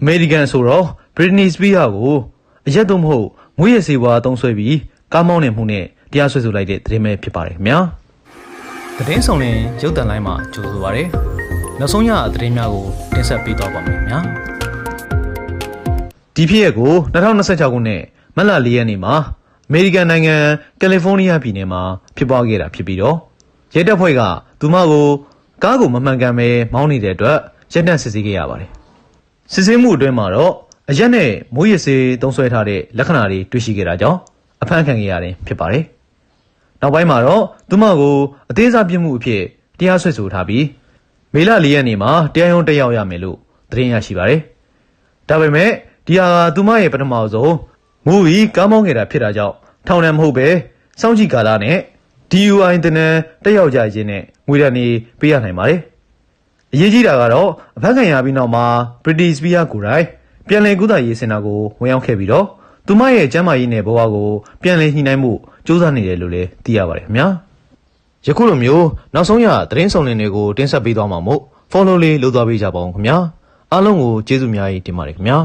အမေရိကန်ဆိုတော့ Britney Spears ကိုအရက်တော့မဟုတ်မွေးရစေဝါသုံးဆွဲပြီးကားမောင်းနေမှုနဲ့တရားစွဲဆိုလိုက်တဲ့သတင်းပဲဖြစ်ပါတယ်ခင်ဗျာသတင်းဆောင်ရင်ရုပ်သံလိုင်းမှာကြိုဆိုပါရစေနောက်ဆုံးရသတင်းများကိုတင်ဆက်ပေးသွားပါမယ်ခင်ဗျာဒီဖြစ်ရပ်ကို2026ခုနှစ်မတ်လ4ရက်နေ့မှာအမေရိကန်နိုင်ငံကယ်လီဖိုးနီးယားပြည်နယ်မှာဖြစ်ပွားခဲ့တာဖြစ်ပြီးတော့ရဲတပ်ဖွဲ့ကသူမကိုကားကိုမမှန်ကန်ပဲမောင်းနေတဲ့အတွက်ရပ်တန့်စစ်ဆေးခဲ့ရပါတယ်စစ်ဆေးမှုအတွင်းမှာတော့အရက်နဲ့မွေးရစေသုံးစွဲထားတဲ့လက္ခဏာတွေတွေ့ရှိခဲ့တာကြောင့်အဖမ်းခံခဲ့ရတယ်ဖြစ်ပါတယ်နောက်ပိုင်းမှာတော့သူမကိုအသေးစားပြစ်မှုအဖြစ်တရားစွဲဆိုထားပြီးမေလ4ရက်နေ့မှာတရားရုံးတက်ရောက်ရမယ်လို့သတင်းရရှိပါတယ်ဒါပေမဲ့ဒီဟာကသူမရဲ့ပထမဆုံးမူဗီကားမောင်းခဲ့တာဖြစ်တာကြောင့်ထောင်ဒဏ်မဟုတ်ပဲစောင့်ကြည့်ကာလနဲ့ DUI တင်တဲ့တက်ရောက်ကြခြင်းနဲ့ငွေဒဏ်တွေပေးရနိုင်ပါတယ်အရေးကြီးတာကတော့အဖမ်းခံရပြီးနောက်မှာ Britney Spears ကိုယ်တိုင်ပြန်လည်ကုသရေးစင်တာကိုဝင်ရောက်ခဲ့ပြီးတော့သူမရဲ့ကျန်းမာရေးနဲ့ဘဝကိုပြန်လည်ညှိနှိုင်းမှုစူးစမ်းနေတယ်လို့လည်းသိရပါတယ်ခင်ဗျာယခုလိုမျိုးနောက်ဆုံးရသတင်းဆောင်တွေကိုတင်ဆက်ပေးသွားမှာမို့ follow လေးလုပ်သွားပေးကြပါဦးခင်ဗျာအားလုံးကိုကျေးဇူးများကြီးတင်ပါတယ်ခင်ဗျာ